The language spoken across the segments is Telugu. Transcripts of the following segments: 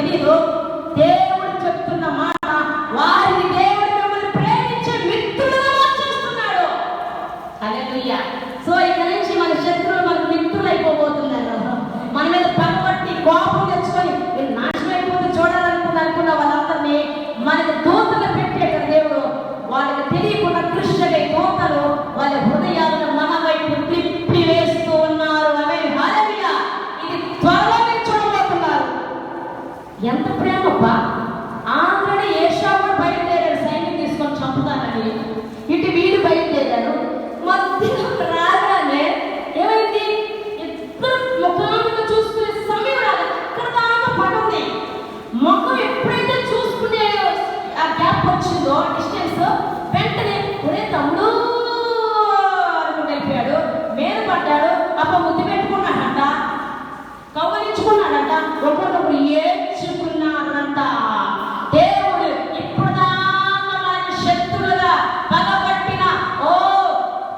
తెలియదు. దేవుడు చెప్తున్న మాట, వారిని దేవుడు మిమ్మల్ని ప్రేమించే మిత్రులుగా మార్చేస్తున్నాడు. హల్లెలూయా. సో ఇక నుంచి మన శత్రువులు మనకు మిత్రులు అయిపోబోతున్నారు. మన మీద పగబట్టి కోపం తెచ్చుకొని మీరు నాశనం అయిపోతే చూడాలనుకున్న వాళ్ళందరినీ మనకి దూతలు పెట్టేట దేవుడు వాళ్ళకి తెలియకుండా కృష్ణగా దూతలు వాళ్ళ హృదయాలను మన వైపు తిప్పి వేస్తూ ఉన్నారు. హల్లెలూయా. ఇది త్వరలో మీరు చూడబోతున్నారు. ఎంత ప్రేమప్పా! ఆల్రెడీ ఏషావు బయలుదేరాడు సైన్యం తీసుకొని చంపుతానని, ఇటు వీడు బయలుదేరాడు. మధ్యలో రాగానే ఏమైంది? ఇద్దరు ముఖాలను చూసుకునే సమయం రాలేదు. అక్కడ దాకా పడుంది. ముఖం ఎప్పుడైతే చూసుకునే ఆ గ్యాప్ వచ్చిందో, డిస్టెన్స్, వెంటనే ఒరే తమ్ముడు అనుకుని వెళ్ళిపోయాడు. మీద పడ్డాడు. అప్ప ముద్దు పెట్టుకున్నాడంట, కౌగిలించుకున్నాడంట, ఒకరినొకరు ఏడ్చుకున్నాడంట. దేవుడు ఇప్పుడు శత్రులుగా పగబట్టిన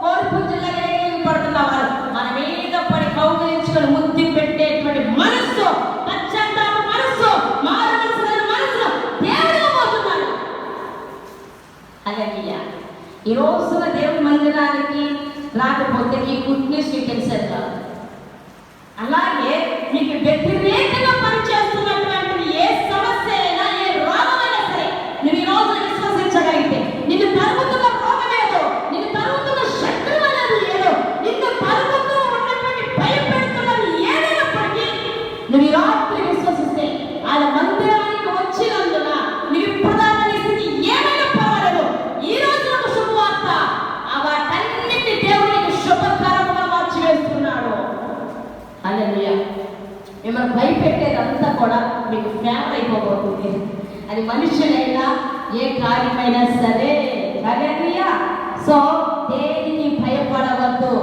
కోరుపుంజులుగా పడుతున్నవారు మన మీద పడి కౌగిలించుకొని ముద్దు పెట్టేటువంటి మనస్సు, పశ్చాత్తాప మనస్సు, మారు మనసు దేవుడిగా పోతున్నాడు. హల్లెలూయా. ఈ రోజున దేవుని మందిరానికి రాకపోతే ఈ గుడ్ న్యూస్ మీకు తెలిసేది. అలాగే మీకు వ్యతిరేకంగా పనిచేస్తున్నటువంటి ఏ సమస్య అయినా, ఏ రోగమైనా సరే, నువ్వు ఈ రోజు విశ్వసించగలిగితే నిన్ను తరుగుతున్న రోగం ఏదో, నిన్ను తరుగుతున్న శత్రువు అనేది ఏదో, నిన్ను తరుగుతూ ఉన్నటువంటి భయపెడుతున్నది ఏదైనప్పటికీ నువ్వు ఈ రాత్రి విశ్వసిస్తే ఆయన మందిరానికి వచ్చినందున నువ్వు ఇప్పుడు దాకా నీ స్థితి ఏమైనా పర్వాలేదు. ఈ రోజు ఒక శుభవార్త, వాటన్నిటి దేవునికి శుభకరముగా మార్చివేస్తున్నాడు. హల్లెలూయా. మిమ్మల్ని భయపెట్టేదంతా కూడా మీకు ఫేవర్ అయిపోబోతుంది. అది మనుషులైనా ఏ కార్యమైనా సరే. హల్లెలూయా. సో దేనికి భయపడవద్దు.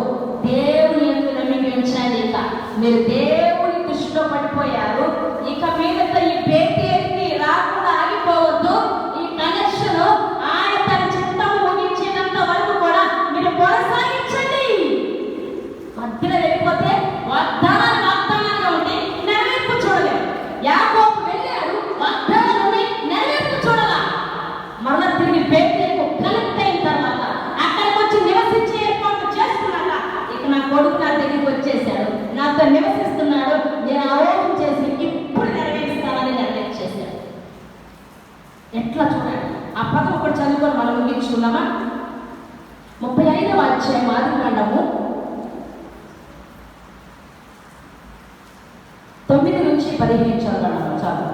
దేవుని యందు నమ్మిక ఉంచండి. ఇక మీరు దేవుని దృష్టిలో పడిపోయారు. ఇక మీదట ఈ పేటీఎంకి రాకుండా ఆగిపోవద్దు. ఈ కనెక్షన్ ఆయన తన చిత్తము ముగించేంత వరకు కూడా మీరు కొనసాగించండి. మధ్యలో వెళ్ళిపోతే వాగ్దానాలుగా ఉండి నెరవేర్పు చూడలేము. యాకోబు వెళ్ళాడు, వాగ్దానాలు ఉన్నాయి, నెరవేర్పు చూడాల. మరలా తిరిగి పేటీఎంకు కనెక్ట్ అయిన తర్వాత అక్కడికి వచ్చి నివసించే ఏర్పాటు చేసుకున్నాక ఇక నా కొడుకు నా దగ్గరికి వచ్చేసాడు, నాతో నివసిస్తున్నాడు, నేను ఆలోచన చేసి ఇప్పుడు నెరవేరుస్తానని నెరవేర్చేశాడు. ఎట్లా చూడండి. ఆ పదం ఒకటి చదువుకొని మనం ముగించుకున్నామా? 35వ అధ్యాయం ఆదికాండము 9 నుంచి 15 చదవడం చాలు.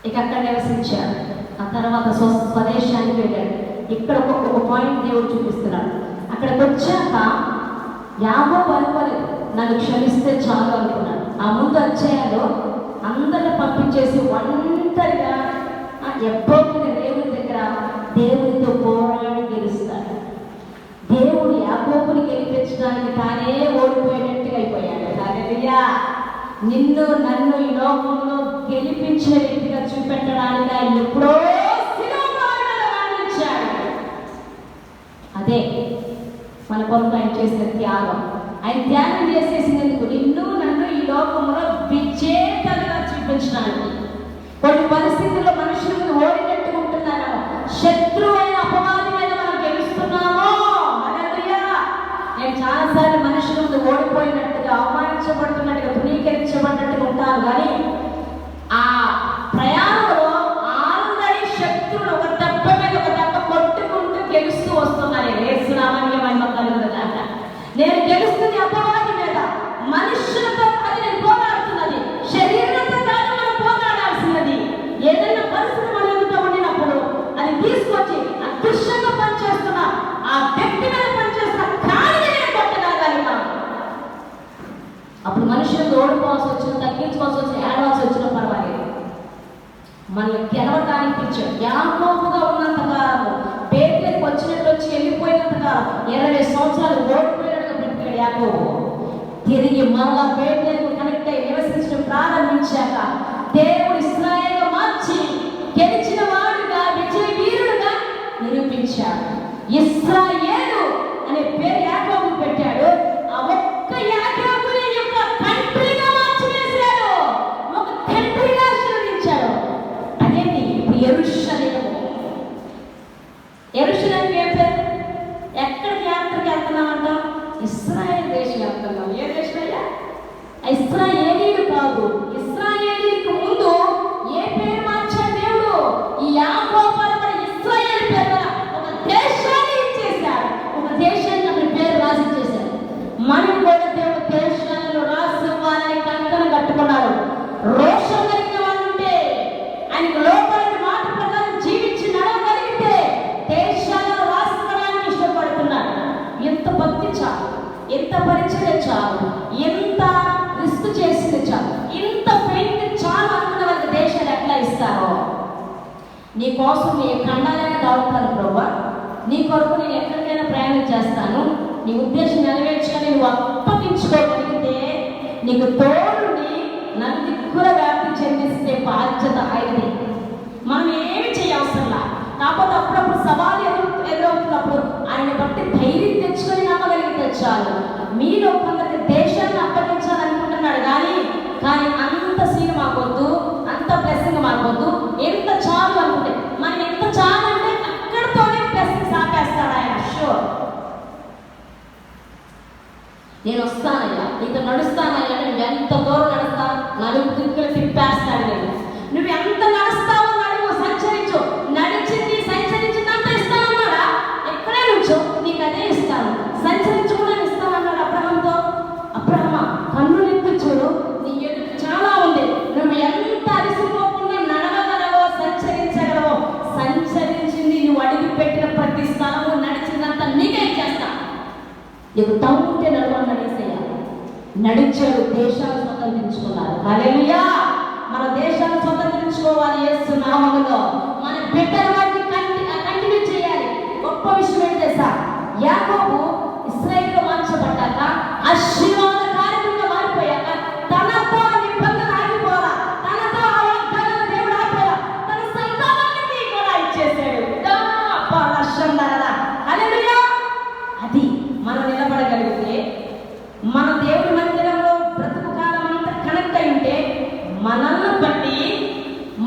ఇక అక్కడ నివసించాడు. ఆ తర్వాత స్వదేశానికి వెళ్ళాడు. ఇక్కడ ఒక పాయింట్ దేవుడు చూపిస్తున్నాడు. అక్కడికి వచ్చాక యాకోబు అనుకోలేదు, నన్ను క్షమిస్తే చాలు అనుకున్నాడు. ఆ ముందు అధ్యాయంలో అందరిని పంపించేసి ఒంటరిగా ఎప్పుడు దేవుని దగ్గర దేవునితో పోరాడి గెలుస్తాడు. దేవుడు యాకోబుని గెలిపించడానికి తానే ఓడిపోయినట్టుగా అయిపోయాడు. హల్లెలూయా. నిన్ను నన్ను ఈ లోకంలో గెలిపించిన వ్యక్తిగా చూపెట్టడానికి ఆయన ఎప్పుడో మరణించాడు. అదే మన కొరకు ఆయన చేసిన త్యాగం. ఆయన త్యాగం చేసేసినందుకు నిన్ను నన్ను ఈ లోకంలో విజేతలుగా చూపించడానికి. కొన్ని పరిస్థితుల్లో మనుషులను ఓడినట్టు ఉంటున్నాము, శత్రువైన అపవాదమైన మనం గెలుస్తున్నామో. నేను చాలాసార్లు మనుషుల ముందు ఓడిపోయినట్టుగా, అవమానించబడుతున్నట్టుగా, ధృవీకరించబడినట్టుగా ఉంటాను. కానీ ఆ ప్రయాణంలో ఆల్రెడీ శత్రువులు ఒక గెలవడానికి పిలిచాడు. యాకోబుగా ఉన్నంత కాలము, పేదలకు వచ్చినట్టు వచ్చి వెళ్ళిపోయినంత కాలం 20 సంవత్సరాలు ఓడిపోయినట్టుగా బ్రతికాడు యాకోబు. తిరిగి మరలా పేదలకు కనెక్ట్ అయి నివసించడం ప్రారంభించాక దేవుడు ఇశ్రాయేలుగా మార్చి గెలిచిన వాడుగా, విజయ వీరుడుగా నిరూపించాడు. ఇశ్రాయేలు అనే పేరు యాకోబు పెట్టాడు. ఆ ఒక్క యాకోబుని యొక్క కంట్రీగా మార్చివేశాడు, ఒక కంట్రీగా ఆశీర్వదించాడు. అదేంటి ఇప్పుడు యెరూషలేము. యెరూషలేముకి ఏం పేరు? ఎక్కడికి యాత్రకి వెళ్తున్నామంట? ఇశ్రాయేల్ దేశం వెళ్తున్నాం. ఏ దేశం అయ్యా? ఇశ్రాయేలీలు కాదు. ఇశ్రాయేలీలకు ముందు ఏ పేరు మార్చాడు దేవుడు? ఈ యాకోబు ఇశ్రాయేల్ పేరు ఒక దేశాన్ని ఇచ్చేశాడు, ఒక దేశాన్ని అతని పేరు రాసి ఇచ్చేశాడు. మనం కూడా దేవుడు దేశాలను రాసి ఇవ్వాలని కంకణం కట్టుకున్నాడు. రోషం కలిగిన వాళ్ళు ఉంటే, ఆయనకు లోపలికి మాట ప్రకారం జీవించి నడవగలిగితే దేశాలను రాసుకోవడానికి ఇష్టపడుతున్నాడు. ఎంత భక్తి చాలు, ఎంత పరిచయం చాలు, ఎంత రిస్క్ చేసింది చాలు, ఇంత పెయింట్ చాలు అనుకున్న వాళ్ళకి దేశాలు ఎట్లా ఇస్తారో. నీ కోసం నీ ఖండాలైనా దావుతాను ప్రభా, నీ కొరకు నేను ఎక్కడికైనా ప్రయాణం చేస్తాను, నీ ఉద్దేశం నెరవేర్చుకొని నువ్వు అప్పగించుకోగలిగితే నీకు తోడుని నన్ను దిక్కుల వ్యాప్తి చెందిస్తే బాధ్యత ఆయనది. మనం ఏమి చేయవసరంలా. కాకపోతే అప్పుడప్పుడు సవాలు ఎదురవుతున్నప్పుడు ఆయన బట్టి ధైర్యం తెచ్చుకొని నమ్మగలిగితే చాలు. మీలో కొందరికి దేశాన్ని అప్పగించాలనుకుంటున్నాడు కానీ అంత సీన్ మాకొద్దు, అంత బ్లెస్సింగ్ మాకొద్దు, ఎంత చాలు అనుకుంటే మనం ఎంత చాలు అంటే అక్కడితోనే బ్లెస్సింగ్ ఆపేస్తాడు ఆయన. షూర్, నేను వస్తానయ్యా, నీతో నడుస్తానయ్యా, నువ్వు ఎంత దూరం నడుస్తావు, నలుగు దిక్కులు తిప్పేస్తాడు. నేను నువ్వు ఎంత నడుస్తావో నడువు, సంచరించు, నడిచింది సంచరించిందంతా ఇస్తానన్నాడా? ఎక్కడే నుంచో నీకు అదే ఇస్తాను, సంచరించు కూడా ఇస్తానన్నాడు అబ్రహాంతో. అబ్రహ్మ కన్నులెత్తి చూడు, నీ ఎదురు చాలా ఉంది, నువ్వు ఎంత అలసిపోకుండా నడవగలవో సంచరించగలవో, సంచరించింది నువ్వు అడిగి పెట్టిన ప్రతి స్థలము నడిచిందంతా నీకే చేస్తా. నీకు తమ్ముంటే నడవని నడిచాడు. దేశాలు స్వతంత్రించుకున్నారు. హల్లెలూయా. మన దేశాన్ని స్వతంత్రించుకోవాలి యేసు నామములో. మన బిడ్డల వాటిని కంటిన్యూ చేయాలి. గొప్ప విషయం ఏంటంటే సార్, యాకోబు ఇశ్రాయేలుగా మార్చబడ్డాక, ఆశీర్వాదకారకంగా మారిపోయాక తనతో నిబంధన ఆగిపోవాలా, తనతో ఆ వాగ్దానం దేవుడు ఆగిపోవాలా, తన సంతానానికి కూడా ఇచ్చేసాడు. హల్లెలూయా. అది మనం నిలబడగలిగితే, మన దేవుడి మందిరంలో బ్రతుకు కాలం అంతా కనెక్ట్ అయి ఉంటే, మనల్ని బట్టి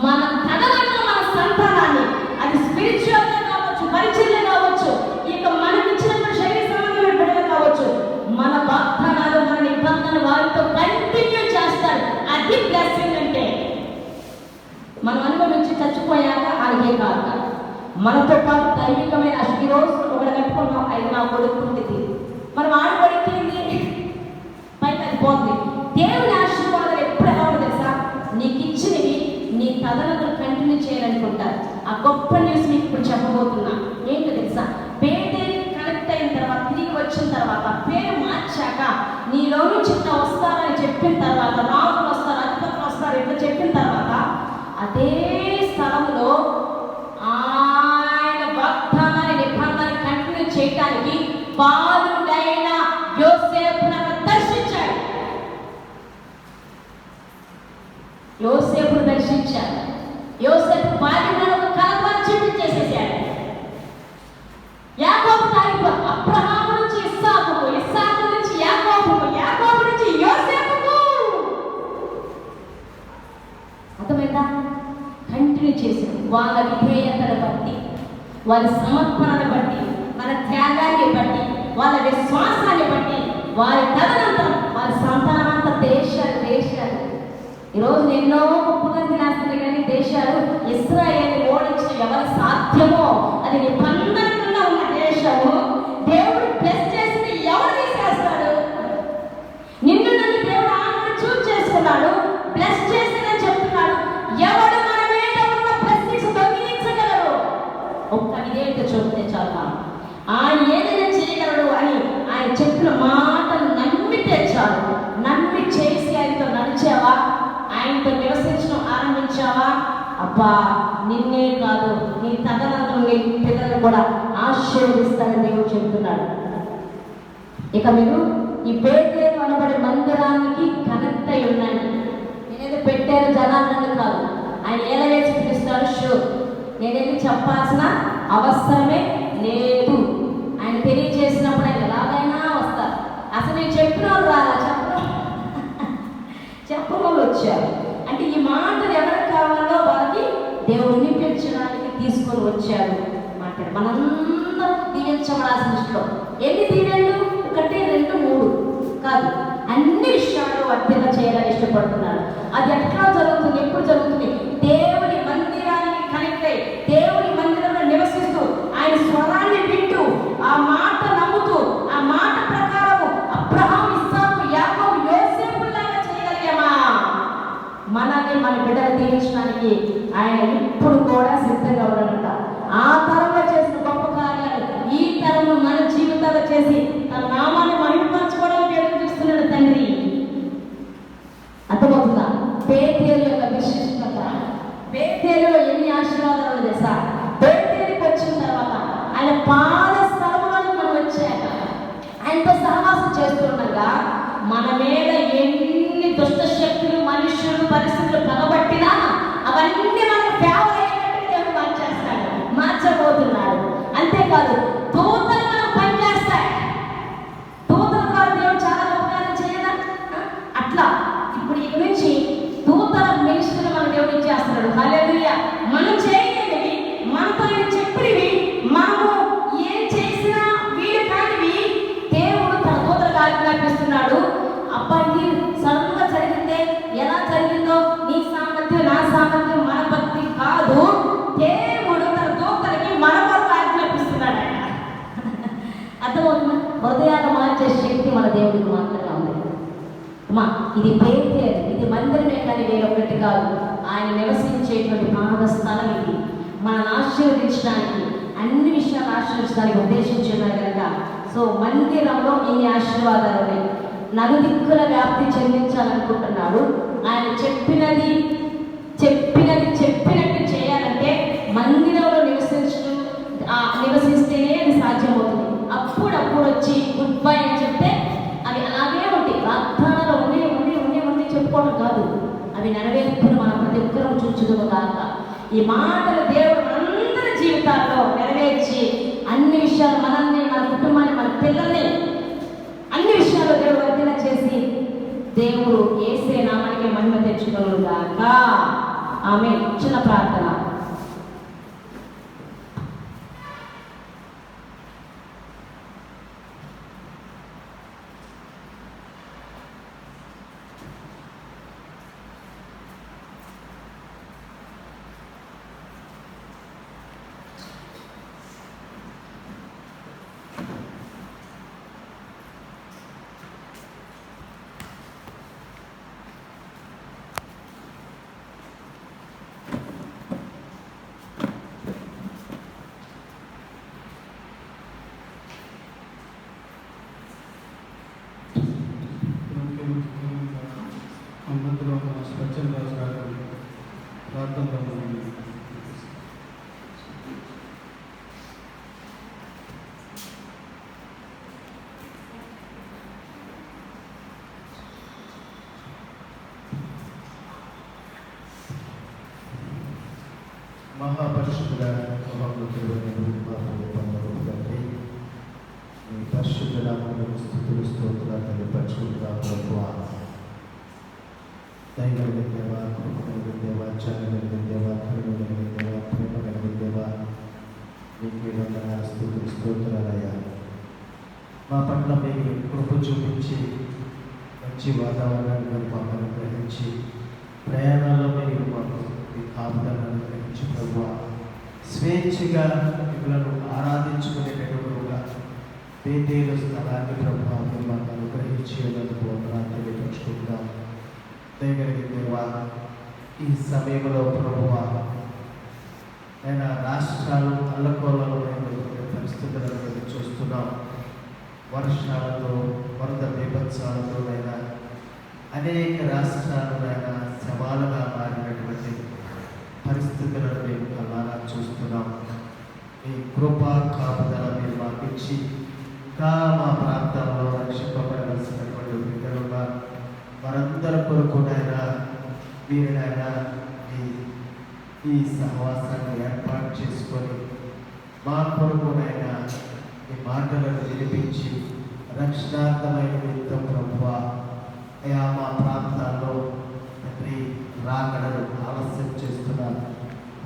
మన తదనంగా మన సంతానాన్ని, అది స్పిరిచువల్ గా కావచ్చు, పరిచర్య కావచ్చు, ఇక మనకి ఇచ్చినటువంటి శరీర సంబంధమైన బిడ్డలు కావచ్చు, మన వాగ్దానాలు, మన నిబంధనలు వారితో కంటిన్యూ చేస్తారు. అది బ్లెస్సింగ్ అంటే. మనం అనుభవించి చచ్చిపోయాక అలాగే కాదు, మనతో పాటు దైవికమైన ఈరోజు ఒకటి కట్టుకున్నాం, అది నా కొడుకు ఉంటుంది, మనం ఆడబడిపోయింది పైకి అది పోతుంది. దేవుని ఆశీర్వాదాలు ఎప్పుడు ఎలా ఉంటుంది తెలుసా? నీకు ఇచ్చినవి నీ తదనంతరం కంటిన్యూ చేయాలనుకుంటారు. ఆ గొప్ప న్యూస్ మీకు ఇప్పుడు చెప్పబోతున్నా. ఏంటో తెలుసా? పేరు కనెక్ట్ అయిన తర్వాత, తిరిగి వచ్చిన తర్వాత, పేరు మార్చాక, నీలో నుంచి ఇట్లా వస్తారని చెప్పిన తర్వాత, రాజులు వస్తారు, అధిపతులు వస్తారు, ఇట్లా చెప్పిన తర్వాత, అదే స్థలంలో ఆయన వాగ్దానాన్ని, నిబంధనని కంటిన్యూ చేయడానికి బాలుడైన యోసేపును దర్శించాడు. యోసేపును దర్శించాడు. యోసేపు బాల్యంలో ఒక కలపాన్ని చూపించేసేసాడు. యాకోబు తాగిపో, అబ్రహాము నుంచి ఇస్సాకుకు, ఇస్సాకు నుంచి యాకోబుకు, యాకోబు నుంచి యోసేపుకు. అర్థమైందా? కంటిన్యూ చేశాడు. వాళ్ళ విధేయతను బట్టి, వాళ్ళ సమర్పణను బట్టి, వాళ్ళ త్యాగాన్ని బట్టి, వాళ్ళ విశ్వాసాన్ని బట్టి, వారి తదనంతరం వారి సంతానమంతా దేశాలు. ఈరోజు ఎన్నో గొప్పగా తినేస్తుంది కానీ దేశాలు ఇశ్రాయేలు ఓడించడం ఎవరు సాధ్యమో, అది నిబంధనగా ఉన్న దేశము. దేవుడు బ్లెస్ చేసింది ఎవరు తీసేస్తాడు? నిన్ను నన్ను దేవుడు ఆమెను చూస్ చేసుకున్నాడు, బ్లెస్ చేసిందని చెప్తున్నాడు. ఎవడు మన మీద ఉన్న బ్లెస్సింగ్స్ దొంగిలించగలరు? ఒక్క విధేయత చూపితే చాలు. ఆయన ఏదైనా చేయగలడు అని ఆయన చెప్పిన మాటలు నమ్మితే చాలు. నమ్మి చేసి ఆయనతో నడిచావా, ఆయనతో నివసించడం ఆరంభించావా, అబ్బా నిన్నే కాదు నీ తదనంతరం నీ పిల్లలు కూడా ఆశీర్వదిస్తారని దేవుడు చెబుతున్నాడు. ఇక మీరు ఈ బేతేలు అనబడే మందిరానికి కనెక్ట్ అయి ఉన్నాయి. నేనేదో పెట్టాను జనాలను కాదు, ఆయన ఎలా వేసి పిలుస్తాడు షూర్. నేనేది చెప్పాల్సిన అవసరమే లేదు. ఆయన తెలియజేసినప్పుడు ఆయన ఎలాగైనా వస్తారు. అసలు నేను చెప్పిన వాళ్ళు రాలా, చెప్పని వాళ్ళు వచ్చారు. అంటే ఈ మాటలు ఎవరికి కావాలో వాళ్ళకి దేవుడు వినిపించడానికి తీసుకొని వచ్చారు. మాట్లాడు మనందరూ దీవించబడాల్సిన ఇష్టం. ఎన్ని దీవెళ్ళు? 1, 2, 3 కాదు, అన్ని విషయాలు వర్తిగా చేయాలని ఇష్టపడుతున్నారు. అది ఎట్లా జరుగుతుంది, ఎప్పుడు జరుగుతుంది? దేవుని మందిరానికి కనెక్ట్ అయ్యి దేవుని మందిరంలో నివసిస్తూ ఆయన స్వరాన్ని వింటూ ఆ మాట నమ్ముతూ ఆ మాట ప్రకారము అబ్రహాము, ఇస్సాకు, యాకోబు, యోసేపులాగా చేయగలిగామా? మనల్ని మన బిడ్డలు దీవించడానికి ఆయన ఇప్పుడు కూడా సిద్ధంగా ఉన్నాడంట. ఆ తరంలో చేసిన గొప్ప కార్యాలు ఈ తరంలో మన జీవితాలు చేసి తన నామాన్ని మహిమపరచుకోవడానికి ఎదురు చూస్తున్నాడు తండ్రి. అర్థమవుతుందా? బేతేలు యొక్క విశిష్టత. బేతేలులో ఎన్ని ఆశీర్వాదాలు తెలుసా? బేతేలుకి వచ్చిన తర్వాత ఆయన పాద స్థలంలోకి మనం వచ్చాక ఆయనతో సహవాసం చేస్తుండగా మన మీద ఎన్ని దుష్ట శక్తులు, మనుషులు, పరిస్థితులు పగబట్టినా అవన్నీ మనకు ఫేవర్ అయ్యేటట్టు దేవుడు మార్చేస్తాడు, మార్చబోతున్నాడు. అంతేకాదు దూతలు మనం పనిచేస్తాయి. దూతల ద్వారా దేవుడు చాలా ఉపకారం చేయదా? అట్లా ఇప్పుడు ఇక నుంచి దూతల మినిస్ట్రీని మన దేవుడు చేస్తున్నాడు. హల్లెలూయా. మనం చేయలేనివి, మనతో చెప్పినవి, మనము ఏం చేసినా వీలు కానివి దేవుడు తన దూతలకు ఆజ్ఞాపిస్తున్నాడు. అబ్బాయి సడన్గా జరిగిందే, ఎలా జరిగిందో నీ సామర్థ్యం నా సామర్థ్యం మన భక్తి కాదు. దేవుడు తన దూతలకి మన వరకు ఆజ్ఞాపిస్తున్నాడు. అర్థమవుతుందా? హృదయాన్ని మార్చే శక్తి మన దేవుడికి మాత్రమే ఉంది. అమ్మా, ఇది బేతేలు, ఇది మందిరమే కానీ వేరొకటి కాదు. ఆయన నివసించేటువంటి పాద స్థలం ఇది. మనల్ని ఆశీర్వదించడానికి, అన్ని విషయాలు ఆశీర్వదించడానికి ఉద్దేశించున్నారు కనుక సో మందిరంలో ఇన్ని ఆశీర్వాదాలు ఉన్నాయి. నలుదిక్కుల వ్యాప్తి చెందించాలనుకుంటున్నాడు. ఆయన చెప్పినది చెప్పినట్టు చేయాలంటే మందిరంలో నివసిస్తేనే అది సాధ్యమవుతుంది. అప్పుడప్పుడు వచ్చి గుడ్ బై అని చెప్తే అవి అలాగే ఉంటాయి. వాగ్దానాలు ఉండి చెప్పుకోవడం కాదు, అవి నెరవేర్పును మనం ప్రతి ఒక్కరూ చూచుదుము కాక. ఈ మాటలు దేవుడు మనందరి జీవితాల్లో నెరవేర్చి అన్ని విషయాలు మనల్ని, మన కుటుంబాన్ని, మన పిల్లల్ని అన్ని విషయాల్లో దేవుడు వర్ధన చేసి దేవుడు యేసే నామానికి మహిమ తెచ్చుకోను గాక. ఆమేన్. చిన్న ప్రార్థన. మహాపరిశుద్ధుల తండ్రి, మీ పరిశుద్ధ నామమునకు స్తుతులు స్తోత్రాలు తెలియపరచుకుంటున్నా ప్రభువా. దయగలిగిన దేవా, కృప కలిగిన దేవా, జాలి దేవా, కరుణ కలిగిన దేవా, ప్రేమ కలిగిన దేవా, నీకే వందనాలు, స్తుతులు స్తోత్రాలయ్యా. మా పట్ల మీకు కృప చూపించి మంచి వాతావరణాన్ని మీరు మాకు అనుగ్రహించి ప్రయాణాల్లో మీరు మాకు కాపుదలను అనుగ్రహించి ప్రభువా, స్వేచ్ఛగా మిమ్మల్ని ఆరాధించుకునేటట్టుగా బేతేలు స్థలాన్ని ప్రభువా మీరు మాకు అనుగ్రహించి తెలియపరుచుకుంటాం. దయగలిగిన దేవా, ఈ సమయంలో ప్రభువా నేను రాష్ట్రాలు అల్లకోలలో పరిస్థితులను మేము చూస్తున్నాం. వర్షాలతో, వరద బీభత్సాలతో అనేక రాష్ట్రాలైనా సవాలుగా మారినటువంటి పరిస్థితులను మేము కళ్ళారా చూస్తున్నాం. మీ కృపా కాపుదల మీరు మాకు ఇచ్చి ఇంకా మా ప్రాంతాల్లో రక్షింపబడవలసినటువంటి బిడ్డలున్నారు. వారందరి కొరకు నాయనా మీరు నాయనా ఈ సహవాసాన్ని ఏర్పాటు చేసుకొని మా కొరకు నాయనా ఈ మాటలను వినిపించి రక్షణార్థమైన నిమిత్తం ప్రభువా అయా మా ప్రాంతాల్లో తండ్రి రాకడను ఆలస్యం చేస్తున్నారు.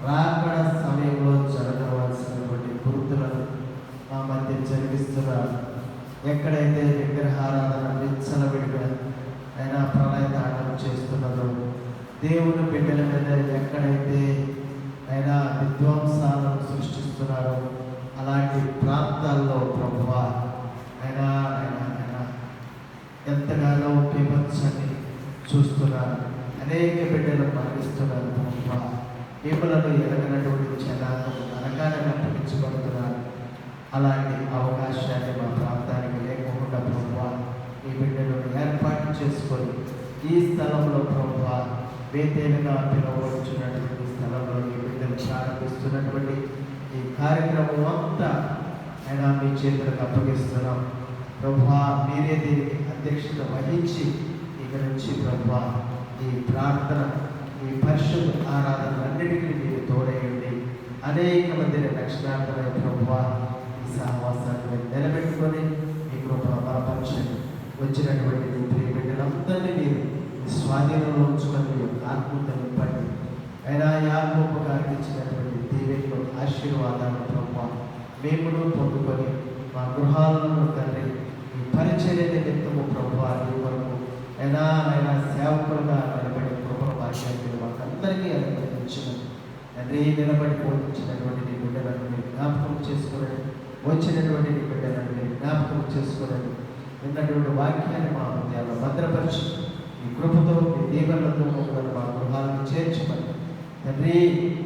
రాకడ సమయంలో జరగవలసినటువంటి గుర్తులను మా మధ్య జరిగిస్తున్నారు. ఎక్కడైతే విగ్రహారాధన విచ్చలవిడిగా అయినా ప్రళయదానం చేస్తున్నదో, దేవుని బిడ్డల మీద ఎక్కడైతే అయినా విధ్వంసాలను సృష్టిస్తున్నారో అలాంటి ప్రాంతాల్లో ప్రభువా అయినా ఎంతగానో విమర్శని చూస్తున్నారు. అనేక బిడ్డలు మరణిస్తున్నారు. ప్రభువా మిమ్మలను ఎరగనటువంటి జనాలను అనగానే అప్పగించబడుతున్నారు. అలాంటి అవకాశాన్ని మా ప్రాంతానికి లేకుండా ప్రభువా ఈ బిడ్డలను ఏర్పాటు చేసుకొని ఈ స్థలంలో ప్రభువా బేతేలుగా పిలువబడుచున్నటువంటి స్థలంలో ఈ బిడ్డలు ప్రారంభిస్తున్నటువంటి ఈ కార్యక్రమం అంతా అయినా మీ చేతులకు అప్పగిస్తున్నాం. ప్రభువా మీరే దీనికి అధ్యక్షత వహించి ఇక నుంచి ప్రభువా ఈ ప్రార్థన ఈ పరిశుద్ధ ఆరాధనలన్నిటికీ మీరు తోడేయండి. అనేక మందిని రక్షణార్థమైన ప్రభువా ఈ సహవాసాన్ని నిలబెట్టుకొని మీ కృపను బలపరచండి. వచ్చినటువంటి మీ ప్రియ బిడ్డలందరినీ మీరు మీ స్వాధీనంలో ఉంచుకొని మీ యొక్క ఆత్మతో నింపండి. అయినా యాకోబు గారికి ఇచ్చినటువంటి దీవెనలు ఆశీర్వాదాలు ప్రభువా మేమును పొందుకొని మా గృహాలను తండ్రి ఈ పరిచర్య నిమిత్తము ప్రభువా నీ వరకు అయినా సేవకులుగా నిలబడి కృపణ భాగ్యాన్ని మాకు అందరికీ అనుగ్రహించినది. తండ్రి నిలబడి పోషించినటువంటి నీ బిడ్డలను మీరు జ్ఞాపకం చేసుకోనండి. వచ్చినటువంటి నీ బిడ్డలను మీరు జ్ఞాపకం చేసుకోనండి. విన్నటువంటి వాక్యాన్ని మా హృదయాల్లో భద్రపరిచి ఈ కృపతో మీ దీవెనలతో మమ్మల్ని మా గృహాలను చేర్చమని తండ్రి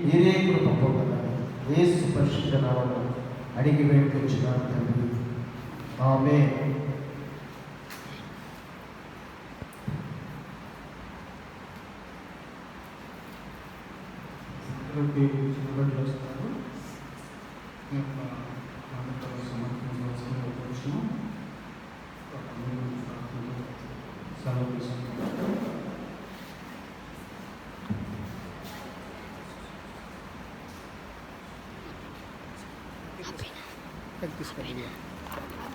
మీరే కృప పొందమని యేసు పరిశుద్ధ నామములో అడిగి వేడుకొచ్చున్నాను తండ్రి. ఆమేన్. చిన్నబట్లు వస్తారు సమర్పించవలసిన వచ్చును సెలవు తీసుకుంటారు. తీసుకోండి.